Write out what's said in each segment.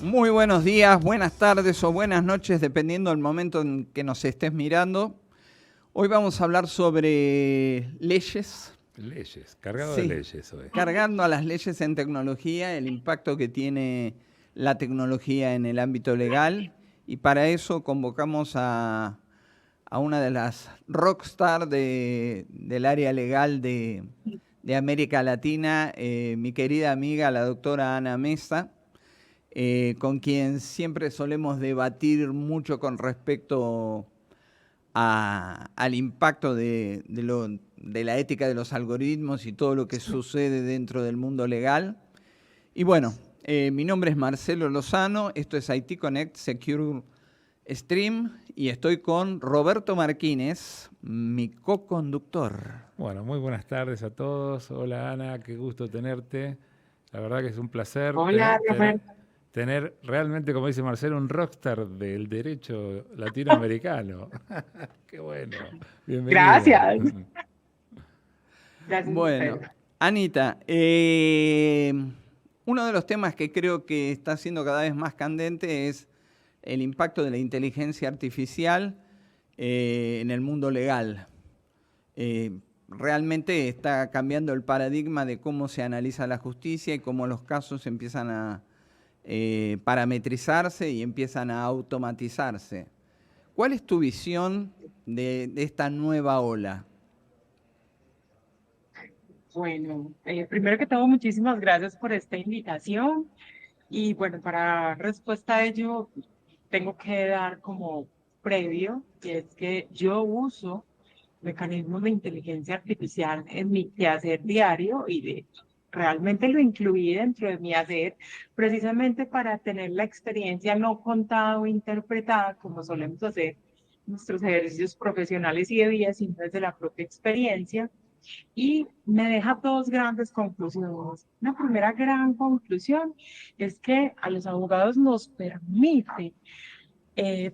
Muy buenos días, buenas tardes o buenas noches, dependiendo del momento en que nos estés mirando. Hoy vamos a hablar sobre leyes. Leyes, cargado de Sí, leyes hoy. cargando a las leyes en tecnología, el impacto que tiene la tecnología en el ámbito legal. Y para eso convocamos a una de las rockstar del área legal de América Latina, mi querida amiga, la doctora Ana Mesa, con quien siempre solemos debatir mucho con respecto al impacto de la ética de los algoritmos y todo lo que sucede dentro del mundo legal. Y bueno, mi nombre es Marcelo Lozano, esto es IT Connect Secure Stream y estoy con Roberto Martínez, mi co-conductor. Bueno, muy buenas tardes a todos. Hola Ana, qué gusto tenerte. La verdad que es un placer Hola, Roberto. tener realmente, como dice Marcelo, un rockstar del derecho latinoamericano. Qué bueno. Bienvenida. Gracias. Gracias a Bueno, ustedes. Anita, uno de los temas que creo que está siendo cada vez más candente es el impacto de la inteligencia artificial en el mundo legal. Realmente está cambiando el paradigma de cómo se analiza la justicia y cómo los casos empiezan a parametrizarse y empiezan a automatizarse. ¿Cuál es tu visión de esta nueva ola? Bueno, primero que todo, muchísimas gracias por esta invitación. Y bueno, para respuesta a ello, tengo que dar como previo, que es que yo uso mecanismos de inteligencia artificial en mi quehacer diario y de realmente lo incluí dentro de mi hacer, precisamente para tener la experiencia no contada o interpretada como solemos hacer nuestros ejercicios profesionales y de vida, sino desde la propia experiencia. Y me deja dos grandes conclusiones. Una primera gran conclusión es que a los abogados nos permite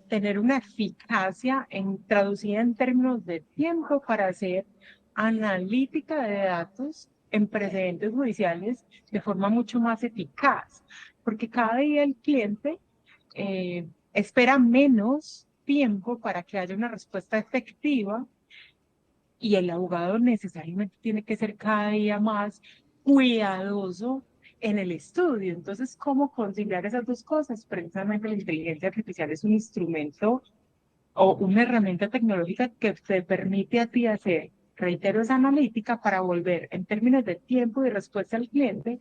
tener una eficacia traducida en términos de tiempo para hacer analítica de datos en precedentes judiciales de forma mucho más eficaz, porque cada día el cliente espera menos tiempo para que haya una respuesta efectiva y el abogado necesariamente tiene que ser cada día más cuidadoso en el estudio. Entonces, ¿cómo conciliar esas dos cosas? Precisamente la inteligencia artificial es un instrumento o una herramienta tecnológica que te permite a ti hacer, reitero, esa analítica para volver en términos de tiempo y respuesta al cliente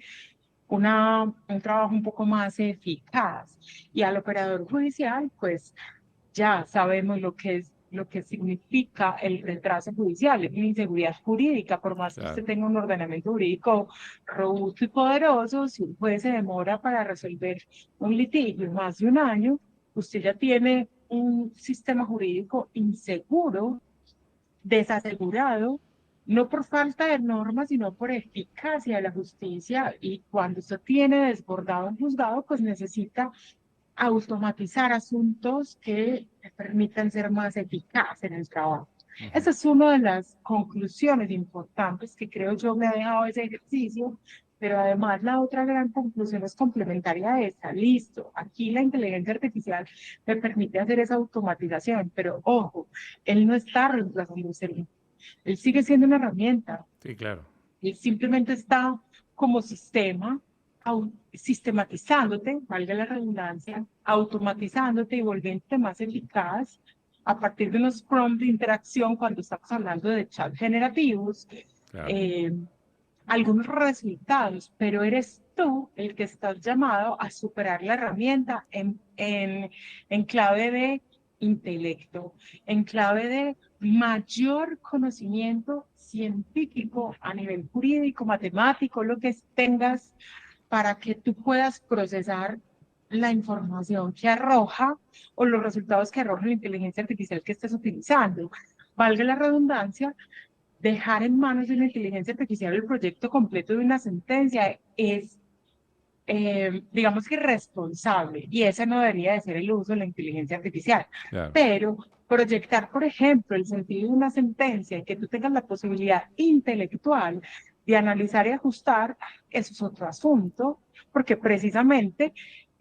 un trabajo un poco más eficaz. Y al operador judicial, pues ya sabemos lo que significa el retraso judicial, la inseguridad jurídica, por más que usted Claro. tenga un ordenamiento jurídico robusto y poderoso, si un juez se demora para resolver un litigio más de un año, usted ya tiene un sistema jurídico inseguro, desasegurado, no por falta de normas, sino por eficacia de la justicia. Y cuando usted tiene desbordado un juzgado, pues necesita automatizar asuntos que permitan ser más eficaz en el trabajo. Ujú. Esa es una de las conclusiones importantes que creo yo me ha dejado ese ejercicio, pero además la otra gran conclusión es complementaria a esta. Listo, aquí la inteligencia artificial me permite hacer esa automatización, pero ojo, él no está reemplazando el ser humano. Él sigue siendo una herramienta, Sí, claro. él simplemente está como sistema, sistematizándote, valga la redundancia, automatizándote y volviéndote más eficaz a partir de unos prompts de interacción cuando estamos hablando de chat generativos, Claro. eh, algunos resultados, pero eres tú el que estás llamado a superar la herramienta en clave de intelecto, en clave de mayor conocimiento científico a nivel jurídico, matemático, lo que tengas para que tú puedas procesar la información que arroja o los resultados que arroja la inteligencia artificial que estés utilizando. Valga la redundancia, dejar en manos de una inteligencia artificial el proyecto completo de una sentencia es, digamos que irresponsable, y ese no debería de ser el uso de la inteligencia artificial. Claro. Pero proyectar, por ejemplo, el sentido de una sentencia y que tú tengas la posibilidad intelectual de analizar y ajustar, eso es otro asunto, porque precisamente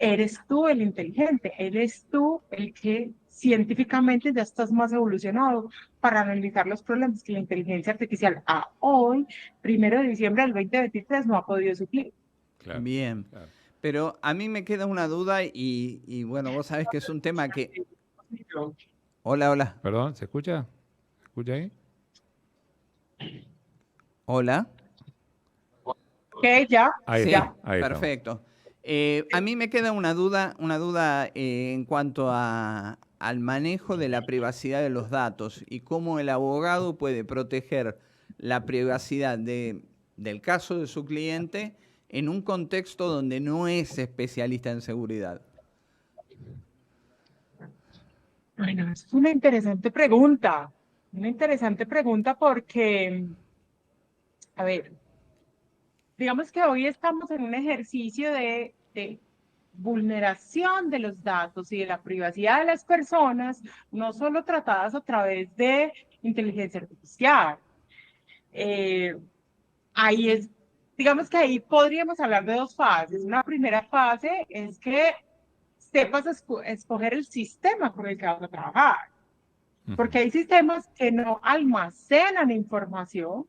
eres tú el inteligente, eres tú el que científicamente ya estás más evolucionado para analizar los problemas que la inteligencia artificial a hoy, 1 de diciembre del 2023, no ha podido suplir. Claro, Bien. claro. Pero a mí me queda una duda y bueno, vos sabés que es un tema que... Hola, hola, Perdón, ¿se escucha? ¿Se escucha ahí? hola. Ok, ya, Ahí Sí, está, ahí estamos. perfecto. A mí me queda una duda en cuanto al manejo de la privacidad de los datos y cómo el abogado puede proteger la privacidad del caso de su cliente en un contexto donde no es especialista en seguridad. bueno, es una interesante pregunta porque, a ver, digamos que hoy estamos en un ejercicio de vulneración de los datos y de la privacidad de las personas, no solo tratadas a través de inteligencia artificial. Eh, ahí es, digamos que ahí podríamos hablar de dos fases. Una primera fase es que sepas escoger el sistema con el que vas a trabajar, Ujú. porque hay sistemas que no almacenan información,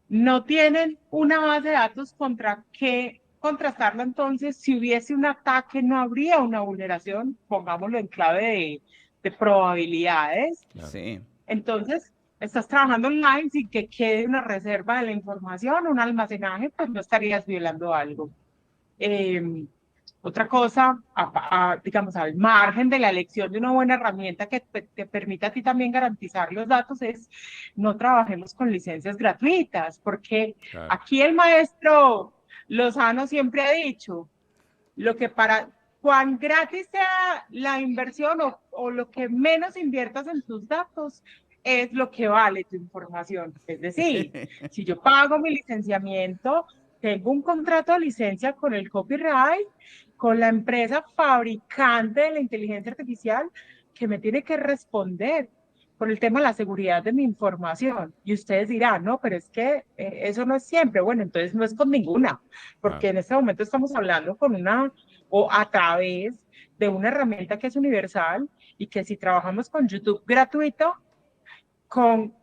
no tienen una base de datos contra qué contrastarlo. Entonces, si hubiese un ataque, no habría una vulneración, pongámoslo en clave de probabilidades. Claro. Sí, Entonces, estás trabajando online sin que quede una reserva de la información, un almacenaje, pues no estarías violando algo. Eh, Otra cosa, digamos, al margen de la elección de una buena herramienta que te permita a ti también garantizar los datos, es no trabajemos con licencias gratuitas, porque Claro. aquí el maestro Lozano siempre ha dicho, lo que para cuán gratis sea la inversión o lo que menos inviertas en tus datos, es lo que vale tu información. Es decir, si yo pago mi licenciamiento, tengo un contrato de licencia con el copyright, con la empresa fabricante de la inteligencia artificial que me tiene que responder por el tema de la seguridad de mi información. Y ustedes dirán, no, pero es que eso no es siempre. Bueno, entonces no es con ninguna, Claro. porque en este momento estamos hablando con una o a través de una herramienta que es universal y que si trabajamos con YouTube gratuito, con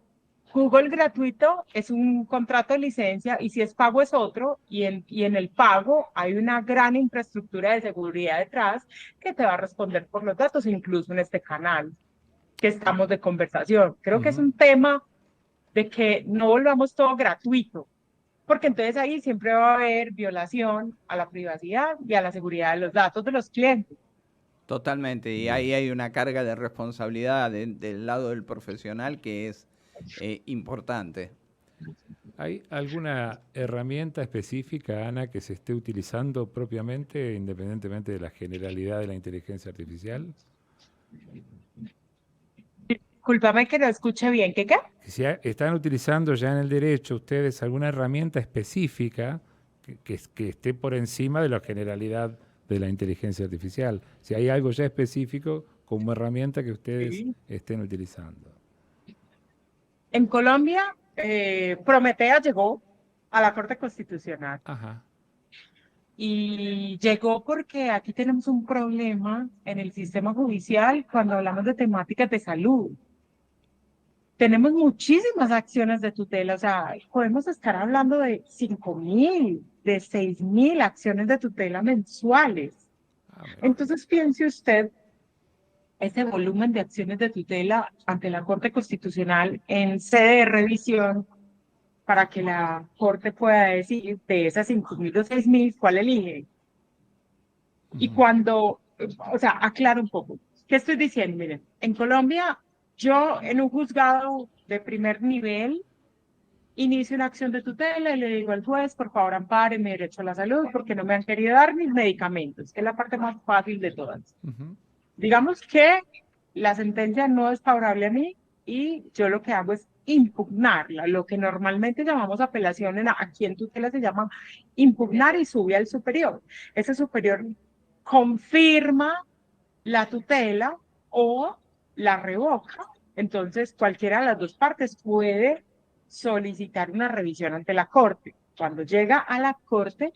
Google gratuito es un contrato de licencia y si es pago es otro y en el pago hay una gran infraestructura de seguridad detrás que te va a responder por los datos, incluso en este canal que estamos de conversación. Creo que es Ujú. un tema de que no volvamos todo gratuito, porque entonces ahí siempre va a haber violación a la privacidad y a la seguridad de los datos de los clientes. totalmente. Y ahí Bien. hay una carga de responsabilidad del lado del profesional que es importante. ¿Hay alguna herramienta específica, Ana, que se esté utilizando propiamente, independientemente de la generalidad de la inteligencia artificial? Discúlpame que no escuche bien, ¿qué qué? Si están utilizando ya en el derecho ustedes alguna herramienta específica que esté por encima de la generalidad de la inteligencia artificial. Si hay algo ya específico como herramienta que ustedes Sí. estén utilizando. En Colombia, Prometea llegó a la Corte Constitucional Ajá. y llegó porque aquí tenemos un problema en el sistema judicial cuando hablamos de temáticas de salud. Tenemos muchísimas acciones de tutela, o sea, podemos estar hablando de 5.000, de 6.000 acciones de tutela mensuales. Ah, mira. Entonces piense usted ese volumen de acciones de tutela ante la Corte Constitucional en sede de revisión para que la Corte pueda decir de esas 5.000 o 6.000 cuál elige. Y Ujú. cuando, o sea, aclaro un poco. ¿Qué estoy diciendo? Miren, en Colombia, yo en un juzgado de primer nivel inicio una acción de tutela y le digo al juez, por favor, ampare mi derecho a la salud porque no me han querido dar mis medicamentos, que es la parte más fácil de todas. Ujú. Digamos que la sentencia no es favorable a mí y yo lo que hago es impugnarla, lo que normalmente llamamos apelación, aquí en tutela se llama impugnar y sube al superior. Ese superior confirma la tutela o la revoca. Entonces, cualquiera de las dos partes puede solicitar una revisión ante la Corte. Cuando llega a la Corte,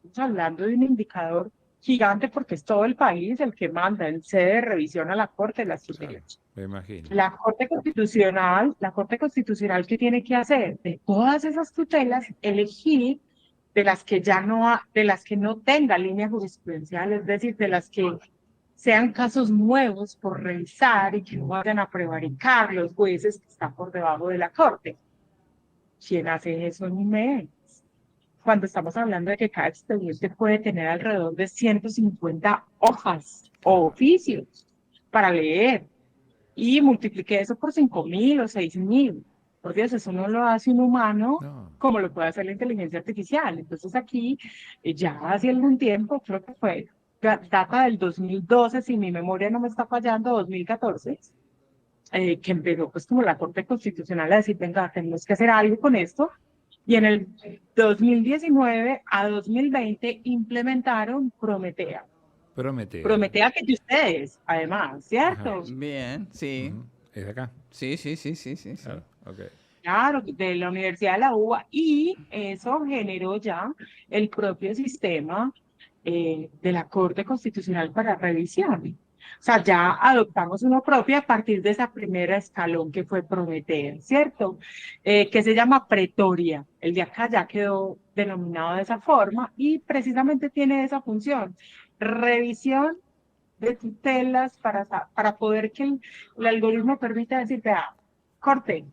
estamos hablando de un indicador gigante porque es todo el país el que manda en sede de revisión a la Corte de las Claro, tutelas. me imagino. La Corte Constitucional, ¿qué tiene que hacer? De todas esas tutelas, elegir de las que ya no, de las que no tenga línea jurisprudencial, es decir, de las que sean casos nuevos por revisar y que no vayan a prevaricar los jueces que están por debajo de la Corte. ¿Quién hace eso en un mes? Cuando estamos hablando de que cada expediente puede tener alrededor de 150 hojas o Claro. oficios para leer y multipliqué eso por 5.000 o 6.000. Por Dios, eso no lo hace un humano No, como lo puede hacer la inteligencia artificial. Entonces aquí, ya hace algún tiempo, creo que fue data del 2012, si mi memoria no me está fallando, 2014, que empezó pues como la Corte Constitucional a decir, venga, tenemos que hacer algo con esto. Y en el 2019 a 2020 implementaron Prometea. Prometea. Prometea que de ustedes, además, Ajá. ¿cierto? Bien, sí. Ujú. ¿Es de acá? Sí, sí, sí, sí, sí, sí. Claro, ok. Claro, de la Universidad de la UBA, y eso generó ya el propio sistema de la Corte Constitucional para revisión. O sea, ya adoptamos uno propio a partir de esa primera escalón que fue Prometea, ¿cierto? Que se llama Pretoria. El de acá ya quedó denominado de esa forma y precisamente tiene esa función. Revisión de tutelas para poder que el algoritmo permita decir, vea, corte,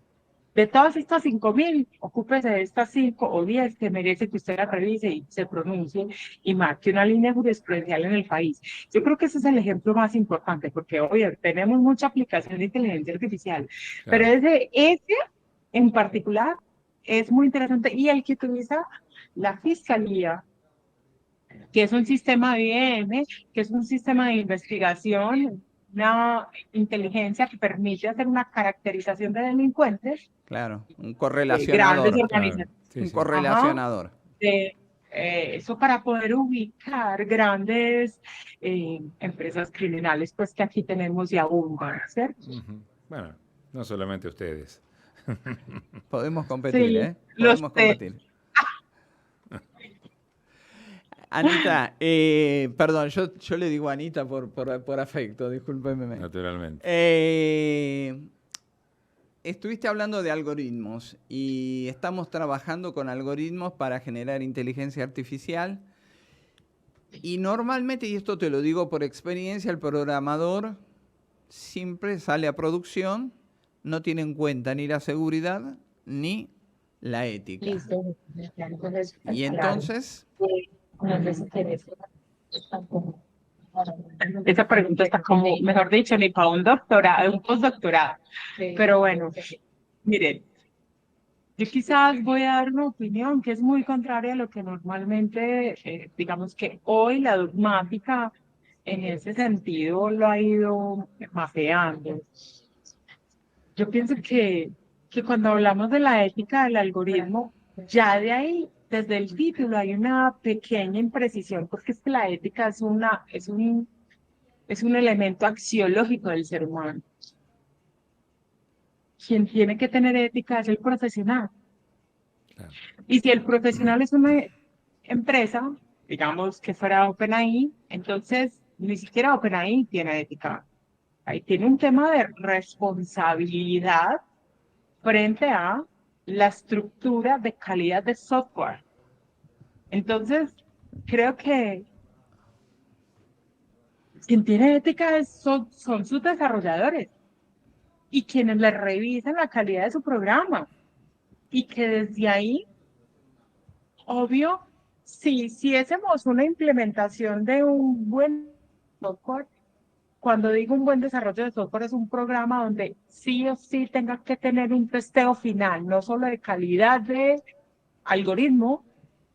de todas estas 5.000, ocúpese de estas 5 o 10 que merece que usted la revise y se pronuncie y marque una línea jurisprudencial en el país. Yo creo que ese es el ejemplo más importante, porque hoy tenemos mucha aplicación de inteligencia artificial, pero Claro. ese en particular es muy interesante, y el que utiliza la Fiscalía, que es un sistema de IBM, que es un sistema de investigación, una inteligencia que permite hacer una caracterización de delincuentes, Claro, un grandes correlacionador, Claro. Sí, organizaciones. un sí. Ajá, correlacionador. de, eso para poder ubicar grandes empresas criminales, pues que aquí tenemos y abundan, ¿cierto? Ujú. Bueno, no solamente ustedes. Podemos competir, Sí, ¿eh? los Podemos de, competir. Anita, perdón, yo le digo Anita por afecto, discúlpeme. Naturalmente. Estuviste hablando de algoritmos y estamos trabajando con algoritmos para generar inteligencia artificial. Y normalmente, y esto te lo digo por experiencia, el programador siempre sale a producción, no tiene en cuenta ni la seguridad ni la ética. listo. Entonces, Y claro. entonces, No sé si quieres. Esa pregunta está como, mejor dicho, ni para un doctorado, un postdoctorado. Pero bueno, miren, yo quizás voy a dar una opinión que es muy contraria a lo que normalmente, digamos que hoy la dogmática en ese sentido lo ha ido mapeando. Yo pienso que cuando hablamos de la ética del algoritmo, ya de ahí, desde el título, hay una pequeña imprecisión, porque es que la ética es un elemento axiológico del ser humano. Quien tiene que tener ética es el profesional. Claro. Y si el profesional es una empresa, digamos que fuera OpenAI, entonces ni siquiera OpenAI tiene ética. Ahí tiene un tema de responsabilidad frente a la estructura de calidad de software. Entonces, creo que quien tiene ética son sus desarrolladores y quienes le revisan la calidad de su programa. Y que desde ahí, obvio, si hiciésemos una implementación de un buen software, cuando digo un buen desarrollo de software, es un programa donde sí o sí tenga que tener un testeo final, no solo de calidad de algoritmo,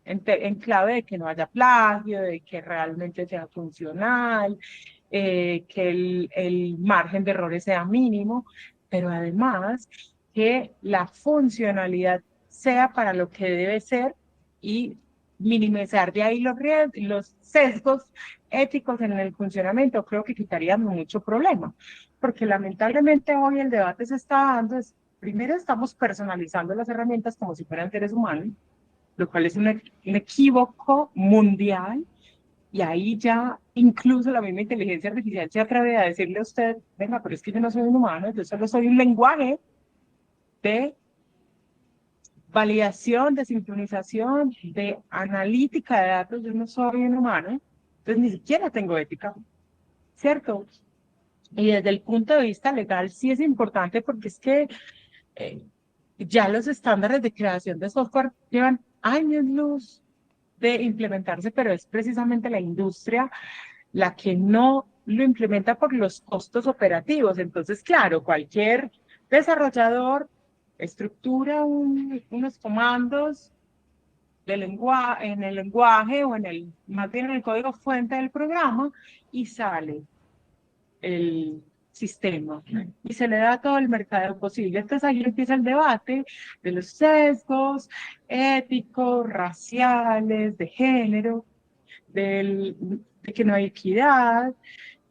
en clave de que no haya plagio, de que realmente sea funcional, que el margen de errores sea mínimo, pero además que la funcionalidad sea para lo que debe ser y minimizar de ahí los sesgos éticos en el funcionamiento. Creo que quitaríamos mucho problema, porque lamentablemente hoy el debate se está dando, primero estamos personalizando las herramientas como si fueran seres humanos, lo cual es un equívoco mundial, Y ahí ya incluso la misma inteligencia artificial se atreve a decirle a usted, venga, pero es que yo no soy un humano, yo solo soy un lenguaje de validación, de sincronización, de analítica de datos, yo no soy un humano, entonces ni siquiera tengo ética, ¿cierto? Y desde el punto de vista legal sí es importante porque es que eh, ya los estándares de creación de software llevan años luz de implementarse, pero es precisamente la industria la que no lo implementa por los costos operativos. Entonces, claro, cualquier desarrollador estructura unos comandos en el lenguaje o más bien en el código fuente del programa y sale el sistema y se le da todo el mercado posible. Entonces ahí empieza el debate de los sesgos éticos, raciales, de género, de que no hay equidad,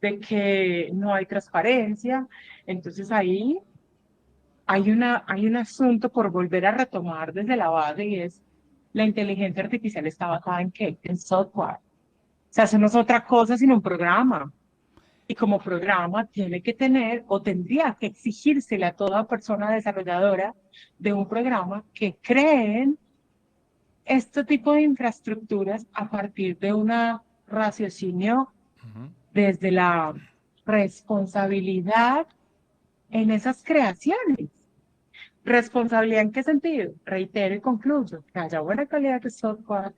de que no hay transparencia. Entonces ahí hay un asunto por volver a retomar desde la base y es la inteligencia artificial está basada en qué? En software. O sea, eso no es otra cosa sino un programa. Y como programa tiene que tener o tendría que exigírsele a toda persona desarrolladora de un programa que creen este tipo de infraestructuras a partir de un raciocinio desde la responsabilidad en esas creaciones. ¿Responsabilidad en qué sentido? Reitero y concluyo, que haya buena calidad de software,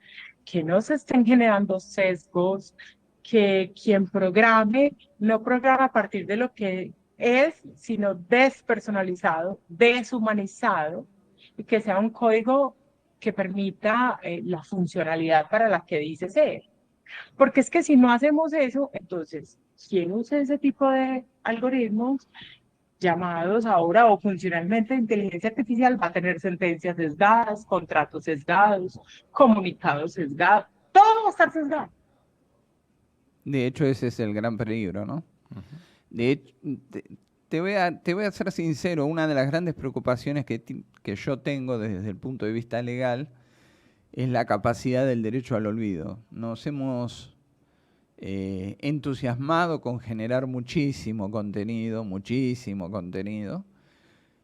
que no se estén generando sesgos, que quien programe no programa a partir de lo que es, sino despersonalizado, deshumanizado, y que sea un código que permita la funcionalidad para la que dice ser. Porque es que si no hacemos eso, entonces, ¿quién usa ese tipo de algoritmos llamados ahora o funcionalmente de inteligencia artificial va a tener sentencias sesgadas, contratos sesgados, comunicados sesgados, todo va a estar sesgado? De hecho, ese es el gran peligro, ¿no? De hecho, te voy a ser sincero, una de las grandes preocupaciones que yo tengo desde el punto de vista legal es la capacidad del derecho al olvido. Nos hemos entusiasmado con generar muchísimo contenido,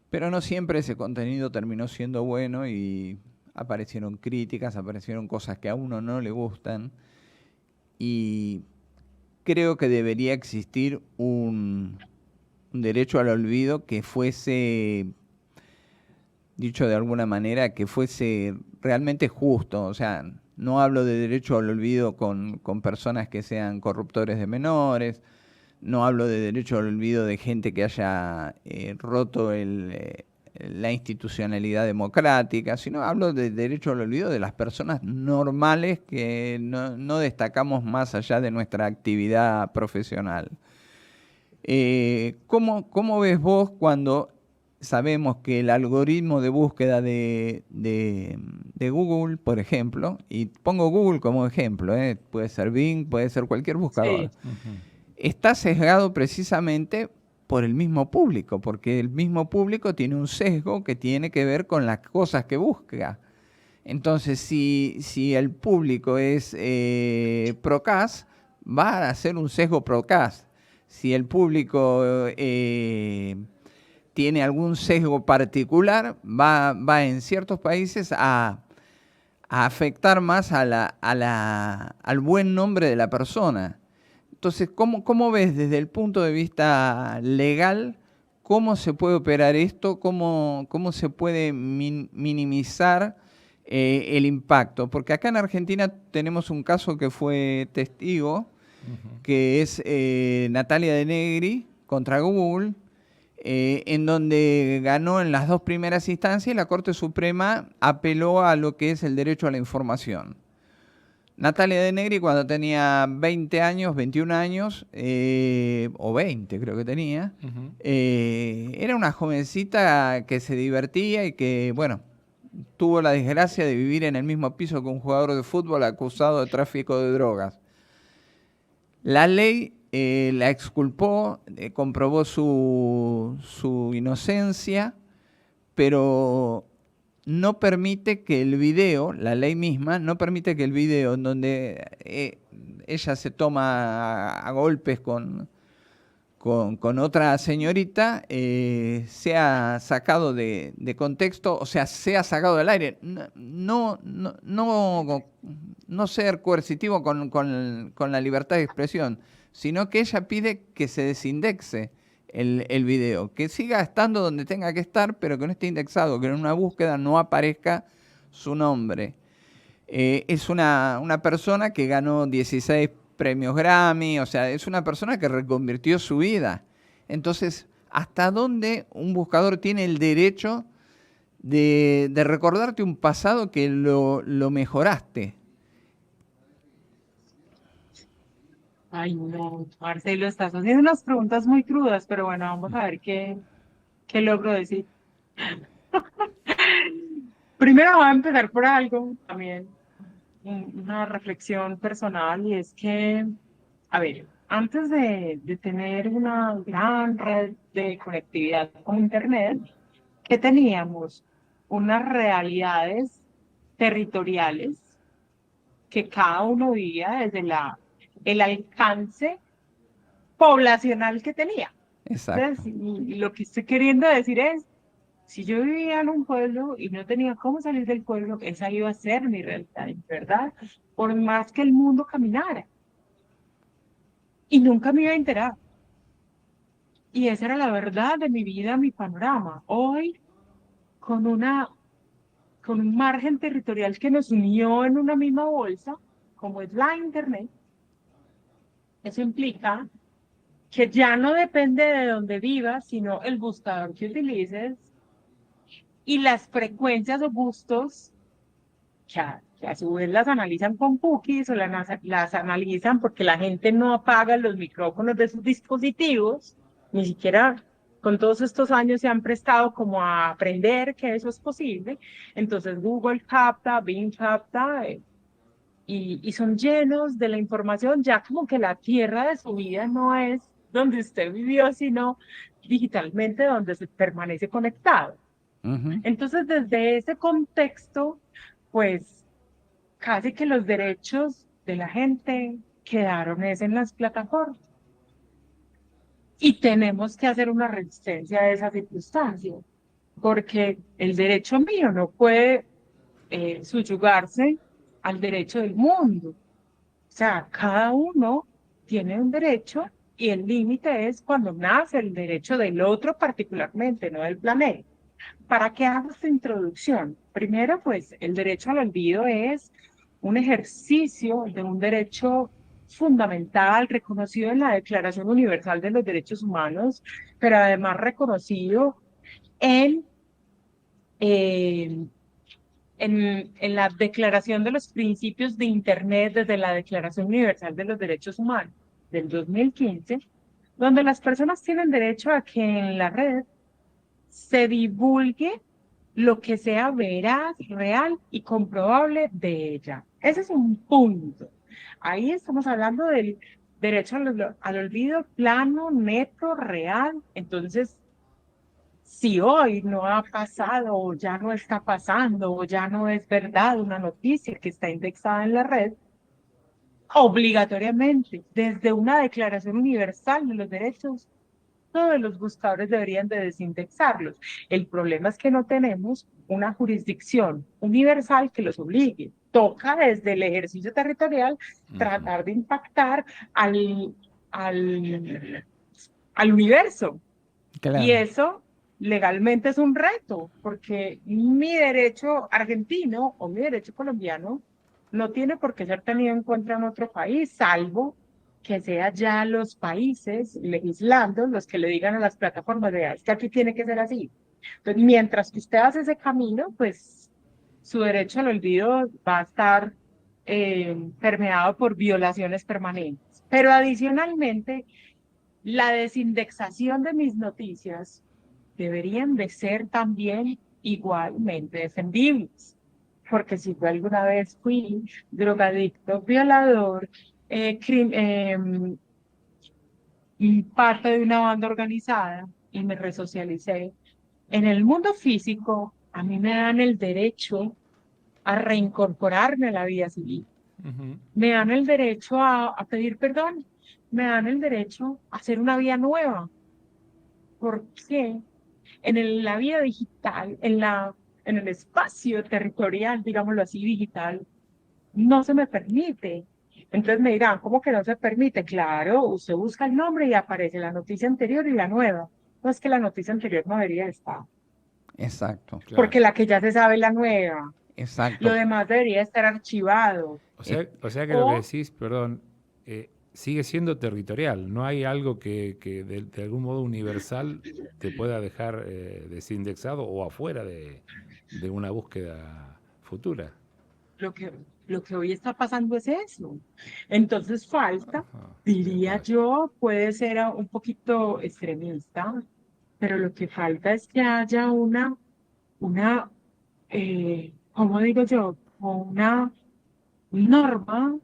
pero no siempre ese contenido terminó siendo bueno y aparecieron críticas, aparecieron cosas que a uno no le gustan y creo que debería existir un derecho al olvido que fuese, dicho de alguna manera, que fuese realmente justo. O sea, no hablo de derecho al olvido con personas que sean corruptores de menores, no hablo de derecho al olvido de gente que haya roto la institucionalidad democrática, sino hablo de derecho al olvido de las personas normales que no destacamos más allá de nuestra actividad profesional. ¿Cómo ves vos cuando sabemos que el algoritmo de búsqueda de Google, por ejemplo, y pongo Google como ejemplo, puede ser Bing, puede ser cualquier buscador, Sí, está sesgado precisamente por el mismo público, porque el mismo público tiene un sesgo que tiene que ver con las cosas que busca. Entonces, si el público es procas, va a hacer un sesgo procas. Si el público tiene algún sesgo particular, va en ciertos países a afectar más al buen nombre de la persona. Entonces, ¿cómo ves desde el punto de vista legal cómo se puede operar esto? ¿Cómo se puede minimizar el impacto? Porque acá en Argentina tenemos un caso que fue testigo, que es Natalia De Negri contra Google, en donde ganó en las dos primeras instancias y la Corte Suprema apeló a lo que es el derecho a la información. Natalia De Negri cuando tenía 20 años, 21 años, o 20 creo que tenía, era una jovencita que se divertía y que, bueno, tuvo la desgracia de vivir en el mismo piso que un jugador de fútbol acusado de tráfico de drogas. La ley la exculpó, comprobó su inocencia, pero no permite que el video, la ley misma, no permite que el video en donde ella se toma a golpes con otra señorita, sea sacado de contexto, o sea, sea sacado del aire. No ser coercitivo con la libertad de expresión, sino que ella pide que se desindexe el video, que siga estando donde tenga que estar, pero que no esté indexado, que en una búsqueda no aparezca su nombre. Es una persona que ganó 16 premios Grammy, o sea, es una persona que reconvirtió su vida. Entonces, ¿hasta dónde un buscador tiene el derecho de recordarte un pasado que lo mejoraste? Ay, no, Marcelo, estás haciendo unas preguntas muy crudas, pero bueno, vamos a ver qué logro decir. Primero voy a empezar por algo también, una reflexión personal, y es que, a ver, antes de tener una gran red de conectividad con Internet, ¿qué teníamos? Unas realidades territoriales que cada uno vivía desde el alcance poblacional que tenía. Exacto. Entonces, y lo que estoy queriendo decir es, si yo vivía en un pueblo y no tenía cómo salir del pueblo, esa iba a ser mi realidad, ¿verdad? Por más que el mundo caminara. Y nunca me iba a enterar. Y esa era la verdad de mi vida, mi panorama. Hoy, con con un margen territorial que nos unió en una misma bolsa, como es la Internet, eso implica que ya no depende de dónde vivas, sino el buscador que utilices y las frecuencias o gustos que a su vez las analizan con cookies o las analizan porque la gente no apaga los micrófonos de sus dispositivos, ni siquiera con todos estos años se han prestado como a aprender que eso es posible. Entonces Google capta, Bing capta, y son llenos de la información, ya como que la tierra de su vida no es donde usted vivió, sino digitalmente donde se permanece conectado. Ujú. Entonces, desde ese contexto, pues casi que los derechos de la gente quedaron es en las plataformas. Y tenemos que hacer una resistencia a esa circunstancia, porque el derecho mío no puede subyugarse al derecho del mundo. O sea, cada uno tiene un derecho y el límite es cuando nace el derecho del otro particularmente, no del planeta. ¿Para qué hago esta introducción? Primero, pues el derecho al olvido es un ejercicio de un derecho fundamental reconocido en la Declaración Universal de los Derechos Humanos, pero además reconocido en, eh, en la Declaración de los Principios de Internet desde la Declaración Universal de los Derechos Humanos del 2015, donde las personas tienen derecho a que en la red se divulgue lo que sea veraz, real y comprobable de ella. Ese es un punto. Ahí estamos hablando del derecho al olvido plano, neto, real. Entonces, si hoy no ha pasado o ya no está pasando o ya no es verdad una noticia que está indexada en la red, obligatoriamente, desde una Declaración Universal de los Derechos, todos los buscadores deberían de desindexarlos. El problema es que no tenemos una jurisdicción universal que los obligue. Toca desde el ejercicio territorial tratar de impactar al, al, al universo. Y Claro. eso legalmente es un reto, porque mi derecho argentino o mi derecho colombiano no tiene por qué ser tenido en cuenta en otro país, salvo que sea ya los países legislando los que le digan a las plataformas, vea, es que aquí tiene que ser así. Entonces, mientras que usted hace ese camino, pues su derecho al olvido va a estar permeado por violaciones permanentes. Pero adicionalmente, la desindexación de mis noticias deberían de ser también igualmente defendibles. Porque si yo alguna vez fui drogadicto, violador, parte de una banda organizada y me resocialicé, en el mundo físico a mí me dan el derecho a reincorporarme a la vida civil. Ujú. Me dan el derecho a pedir perdón, me dan el derecho a hacer una vida nueva. ¿Por qué? La vida digital, en el espacio territorial, digámoslo así, digital, no se me permite. Entonces me dirán, ¿cómo que no se permite? Claro, usted busca el nombre y aparece la noticia anterior y la nueva. No es que la noticia anterior no debería estar, Exacto, porque Claro. la que ya se sabe es la nueva. Lo exacto. demás debería estar archivado. Es- O sea que lo que O decís, perdón, sigue siendo territorial. No hay algo que de algún modo universal te pueda dejar desindexado o afuera de una búsqueda futura. lo que, lo que hoy está pasando es eso. Entonces falta, Ajá, diría epa. yo, puede ser un poquito extremista, pero lo que falta es que haya una ¿cómo digo yo? Una norma,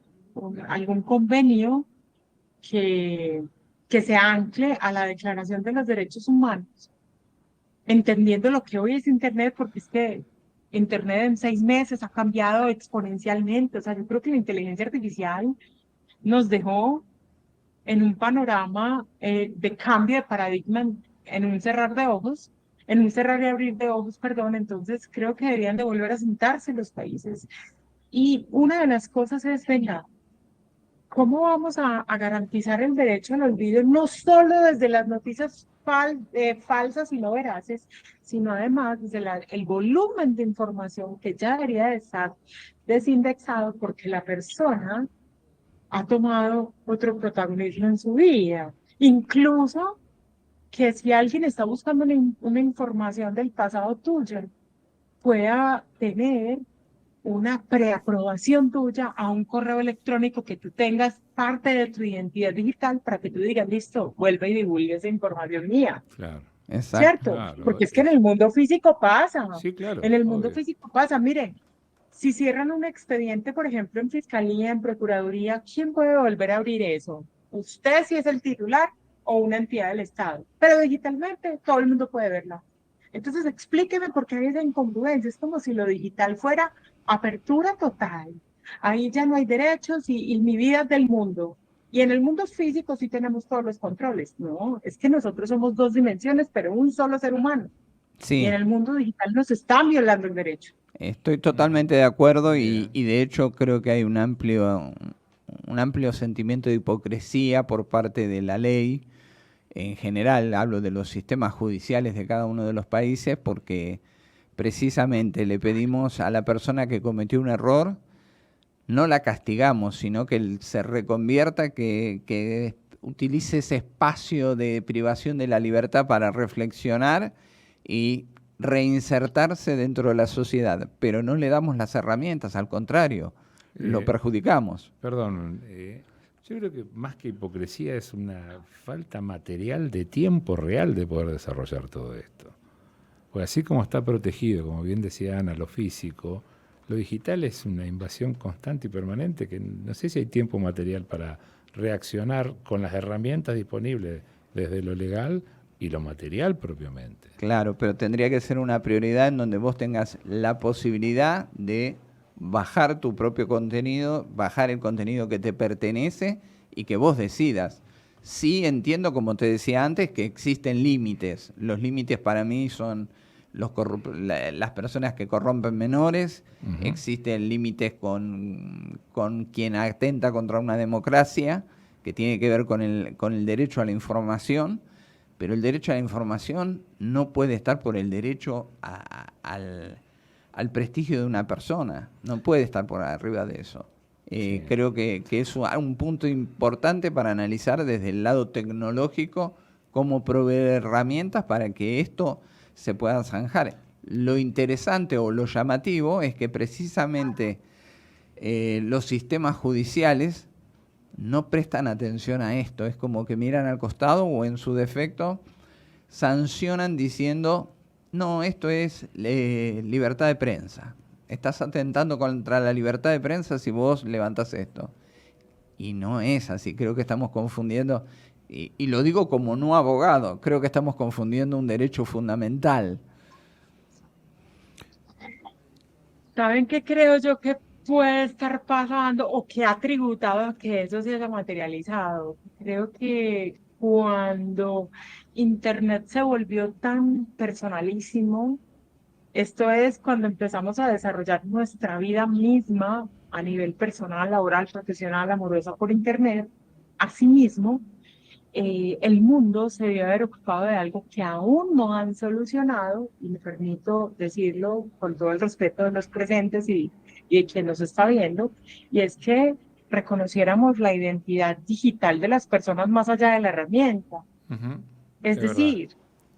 algún convenio que, que se ancle a la Declaración de los Derechos Humanos, entendiendo lo que hoy es Internet, porque es que Internet en 6 meses ha cambiado exponencialmente. O sea, yo creo que la inteligencia artificial nos dejó en un panorama de cambio de paradigma en un cerrar de ojos, en un cerrar y abrir de ojos, perdón. Entonces creo que deberían de volver a sentarse los países. Y una de las cosas es, venga, ¿cómo vamos a garantizar el derecho al olvido, no solo desde las noticias falsas y no veraces, sino además desde el volumen de información que ya debería de estar desindexado porque la persona ha tomado otro protagonismo en su vida? Incluso que si alguien está buscando una información del pasado tuyo, pueda tener una preaprobación tuya a un correo electrónico que tú tengas parte de tu identidad digital para que tú digas, listo, vuelve y divulgue esa información mía, Claro, exacto. ¿cierto? claro. Porque es que en el mundo físico pasa, Sí, en claro, el mundo obvio. físico pasa. Mire, si cierran un expediente, por ejemplo, en fiscalía, en procuraduría, ¿quién puede volver a abrir eso? Usted si es el titular o una entidad del Estado, pero digitalmente todo el mundo puede verla. Entonces, explíqueme por qué hay esa incongruencia. Es como si lo digital fuera apertura total. Ahí ya no hay derechos y mi vida es del mundo. Y en el mundo físico sí tenemos todos los controles. No, es que nosotros somos dos dimensiones, pero un solo ser humano. Y en Sí, el mundo digital nos están violando el derecho. estoy Ujú. totalmente de acuerdo Bien. y de hecho creo que hay un amplio sentimiento de hipocresía por parte de la ley. En general, hablo de los sistemas judiciales de cada uno de los países porque precisamente le pedimos a la persona que cometió un error, no la castigamos, sino que se reconvierta, que utilice ese espacio de privación de la libertad para reflexionar y reinsertarse dentro de la sociedad. Pero no le damos las herramientas, al contrario, lo Eh, perjudicamos. Perdón, yo creo que más que hipocresía es una falta material de tiempo real de poder desarrollar todo esto. Pues así como está protegido, como bien decía Ana, lo físico, lo digital es una invasión constante y permanente que no sé si hay tiempo material para reaccionar con las herramientas disponibles desde lo legal y lo material propiamente. Claro, pero tendría que ser una prioridad en donde vos tengas la posibilidad de bajar tu propio contenido, bajar el contenido que te pertenece y que vos decidas. Sí entiendo, como te decía antes, que existen límites. Los límites para mí son las personas que corrompen menores, Ujú. existen límites con quien atenta contra una democracia, que tiene que ver con el derecho a la información, pero el derecho a la información no puede estar por el derecho al prestigio de una persona, no puede estar por arriba de eso. Sí. Creo que es un punto importante para analizar desde el lado tecnológico cómo proveer herramientas para que esto se pueda zanjar. Lo interesante o lo llamativo es que precisamente los sistemas judiciales no prestan atención a esto. Es como que miran al costado o en su defecto sancionan diciendo, no, esto es libertad de prensa. Estás atentando contra la libertad de prensa si vos levantás esto. Y no es así, creo que estamos confundiendo, y lo digo como no abogado, creo que estamos confundiendo un derecho fundamental. ¿Saben qué creo yo que puede estar pasando o qué ha tributado a que eso se haya materializado? Creo que cuando Internet se volvió tan personalísimo, esto es cuando empezamos a desarrollar nuestra vida misma a nivel personal, laboral, profesional, amorosa por Internet. Asimismo, el mundo se debe haber ocupado de algo que aún no han solucionado, y me permito decirlo con todo el respeto de los presentes y de quien nos está viendo, y es que reconociéramos la identidad digital de las personas más allá de la herramienta. Ujú. Es Es verdad, decir,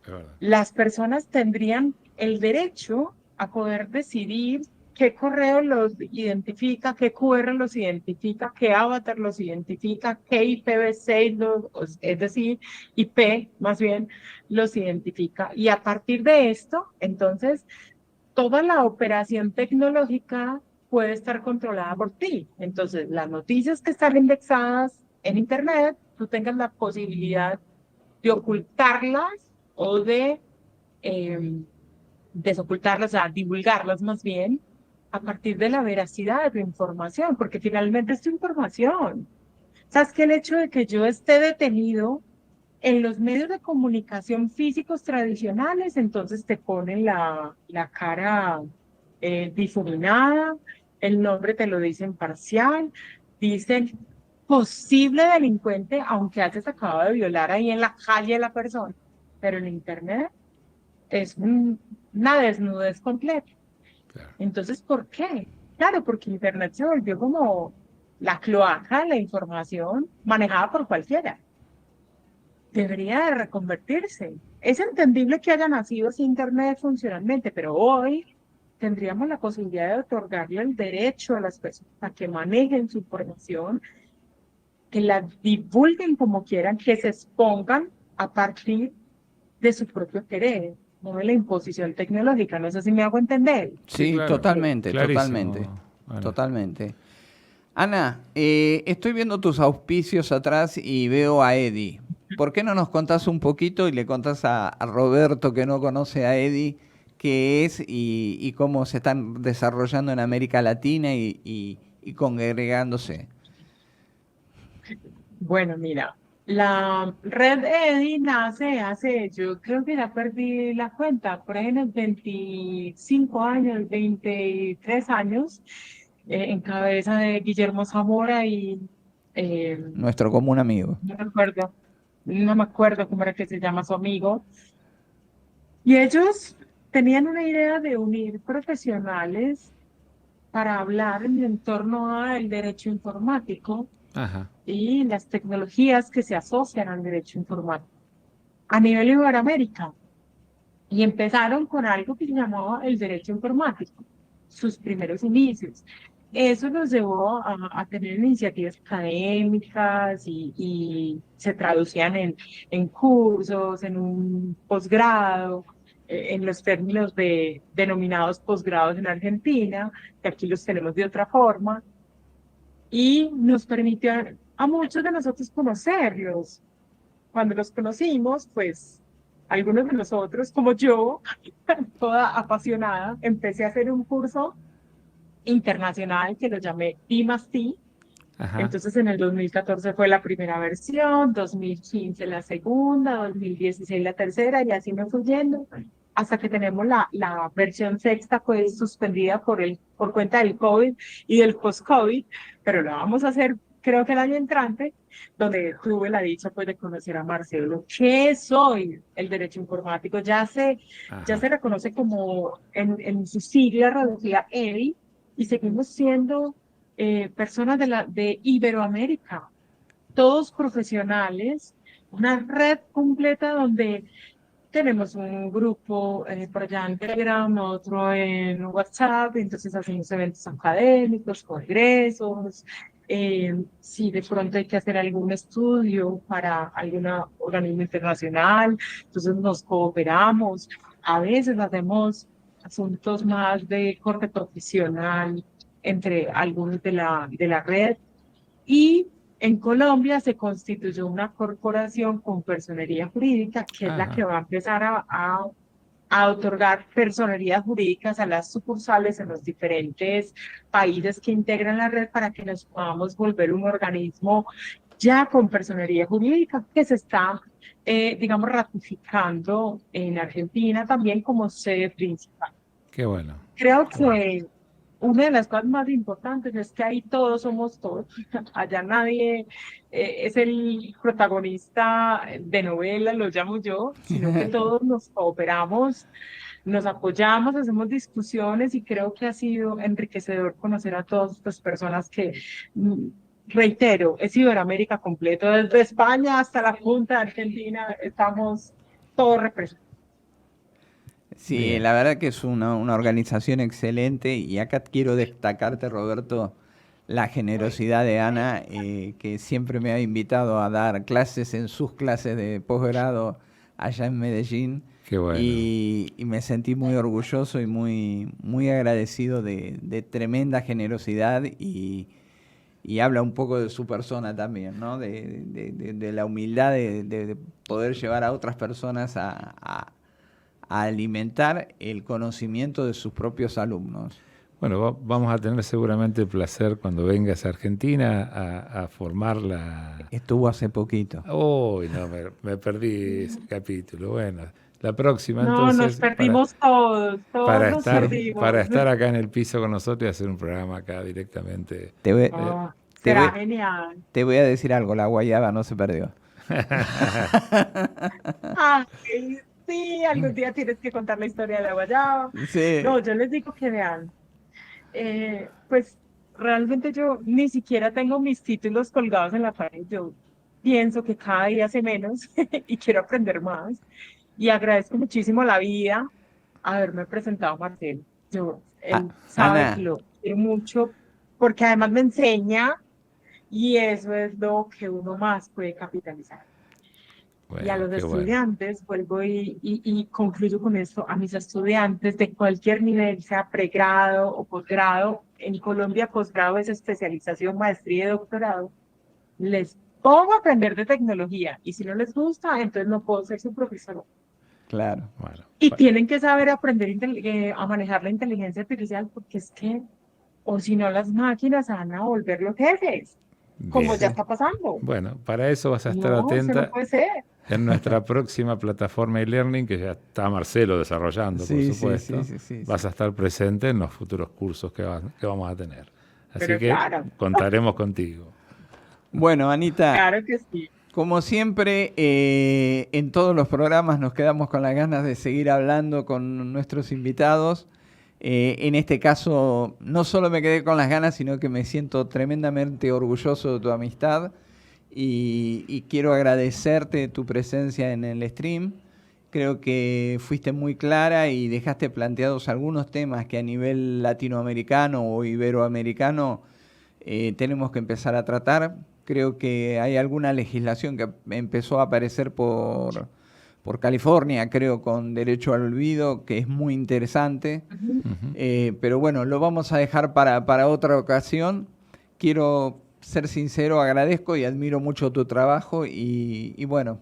es verdad. las personas tendrían el derecho a poder decidir qué correo los identifica, qué QR los identifica, qué avatar los identifica, qué IPv6 es decir, IP más bien los identifica. Y a partir de esto, entonces, toda la operación tecnológica puede estar controlada por ti. Entonces, las noticias que están indexadas en Internet, tú tengas la posibilidad de ocultarlas o de eh, desocultarlas, o sea, divulgarlas más bien, a partir de la veracidad de tu información, porque finalmente es tu información. ¿Sabes que el hecho de que yo esté detenido en los medios de comunicación físicos tradicionales, entonces te ponen la cara difuminada, el nombre te lo dicen parcial, dicen posible delincuente, aunque hayas acabado de violar ahí en la calle a la persona, pero en Internet es una desnudez completa. Claro. Entonces, ¿por qué? Claro, porque Internet se volvió como la cloaca de la información manejada por cualquiera. Debería de reconvertirse. Es entendible que haya nacido así Internet funcionalmente, pero hoy tendríamos la posibilidad de otorgarle el derecho a las personas a que manejen su información, que la divulguen como quieran, que se expongan a partir de su propio querer, no de la imposición tecnológica. No sé si me hago entender. Sí, Sí, claro. totalmente, totalmente, Clarísimo, Ana. totalmente. Ana, estoy viendo tus auspicios atrás y veo a Eddie. ¿Por qué no nos contás un poquito y le contás a Roberto, que no conoce a Eddie, qué es y cómo se están desarrollando en América Latina y congregándose? Bueno, mira, la red EDI nace hace, yo creo que ya perdí la cuenta, por ahí en los 25 años, 23 años, en cabeza de Guillermo Zamora y eh, Nuestro común amigo. no me acuerdo cómo era que se llama su amigo. Y ellos tenían una idea de unir profesionales para hablar en torno al derecho informático Ajá. y las tecnologías que se asocian al derecho informático a nivel Iberoamérica. Y empezaron con algo que se llamaba el derecho informático, sus primeros inicios. Eso nos llevó a tener iniciativas académicas y se traducían en cursos, en un posgrado, en los términos de denominados posgrados en Argentina, que aquí los tenemos de otra forma, y nos permitió a muchos de nosotros conocerlos. Cuando los conocimos, pues algunos de nosotros, como yo, toda apasionada, empecé a hacer un curso internacional que lo llamé T+T. Ajá. Entonces en el 2014 fue la primera versión, 2015 la segunda, 2016 la tercera, y así me fui yendo hasta que tenemos la versión sexta, pues suspendida por cuenta del COVID y del post-COVID, pero la vamos a hacer creo que el año entrante, donde tuve la dicha pues de conocer a Marcelo. ¿Qué es hoy el derecho informático? Ya se Ajá. reconoce como en su sigla reducida EDI, y seguimos siendo personas de Iberoamérica, todos profesionales, una red completa donde tenemos un grupo por allá en Telegram, otro en WhatsApp, entonces hacemos eventos académicos, congresos, si de pronto hay que hacer algún estudio para algún organismo internacional, entonces nos cooperamos, a veces hacemos asuntos más de corte profesional entre algunos de la red, y en Colombia se constituyó una corporación con personería jurídica que es la que Ajá. va a empezar a a otorgar personalidades jurídicas a las sucursales en los diferentes países que integran la red para que nos podamos volver un organismo ya con personalidad jurídica que se está, digamos, ratificando en Argentina también como sede principal. Qué bueno. Creo Qué bueno. que una de las cosas más importantes es que ahí todos somos todos. Allá nadie es el protagonista de novela, lo llamo yo, sino que todos nos cooperamos, nos apoyamos, hacemos discusiones y creo que ha sido enriquecedor conocer a todas estas personas que, reitero, es Iberoamérica completo, desde España hasta la punta de Argentina, estamos todos representados. Sí, Bien. la verdad que es una organización excelente y acá quiero destacarte, Roberto, la generosidad de Ana, que siempre me ha invitado a dar clases en sus clases de posgrado allá en Medellín. Qué bueno. Y me sentí muy orgulloso y muy agradecido de tremenda generosidad y habla un poco de su persona también, ¿no? De la humildad de poder llevar a otras personas a alimentar el conocimiento de sus propios alumnos. Bueno, vamos a tener seguramente el placer cuando vengas a Argentina a formar la... Estuvo hace poquito. Uy, no, me perdí ese capítulo. Bueno, la próxima No, entonces... nos perdimos todos nos perdimos. Para estar acá en el piso con nosotros y hacer un programa acá directamente. Será genial. Te voy a decir algo, la guayaba no se perdió. Ay, sí, algún día tienes que contar la historia de la guayaba. Sí. No, yo les digo que vean. Pues realmente yo ni siquiera tengo mis títulos colgados en la pared. Yo pienso que cada día sé menos y quiero aprender más. Y agradezco muchísimo la vida haberme presentado a Marcelo. Él sabe Ana, que lo quiero mucho porque además me enseña y eso es lo que uno más puede capitalizar. Bueno, Y a los qué bueno. estudiantes, vuelvo y concluyo con esto, a mis estudiantes de cualquier nivel, sea pregrado o posgrado, en Colombia posgrado es especialización, maestría y doctorado, les pongo a aprender de tecnología y si no les gusta, entonces no puedo ser su profesor. claro. Bueno, Y tienen que saber aprender a manejar la inteligencia artificial porque es que, o si no, las máquinas van a volver los jefes, como bien. ya está pasando. Bueno, para eso vas a estar No, eso no atenta puede ser. en nuestra próxima plataforma e-learning, que ya está Marcelo desarrollando, por Sí, supuesto. sí. Vas a estar presente en los futuros cursos que vamos a tener. Así Pero que claro. contaremos contigo. Bueno, Anita, Claro que sí. como siempre, en todos los programas nos quedamos con las ganas de seguir hablando con nuestros invitados. En este caso, no solo me quedé con las ganas, sino que me siento tremendamente orgulloso de tu amistad y quiero agradecerte tu presencia en el stream. Creo que fuiste muy clara y dejaste planteados algunos temas que a nivel latinoamericano o iberoamericano tenemos que empezar a tratar. Creo que hay alguna legislación que empezó a aparecer por California, creo, con derecho al olvido, que es muy interesante. Pero bueno, lo vamos a dejar para otra ocasión. Quiero ser sincero, agradezco y admiro mucho tu trabajo y bueno,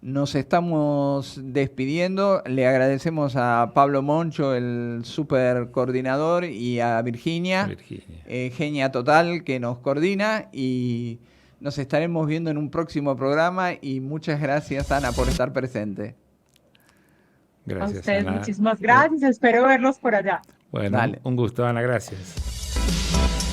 nos estamos despidiendo. Le agradecemos a Pablo Moncho, el super coordinador, y a Virginia. Genia total, que nos coordina, y nos estaremos viendo en un próximo programa y muchas gracias, Ana, por estar presente. Gracias, a ustedes, Ana. muchísimas gracias. Espero verlos por allá. Bueno, Dale. un gusto, Ana, gracias.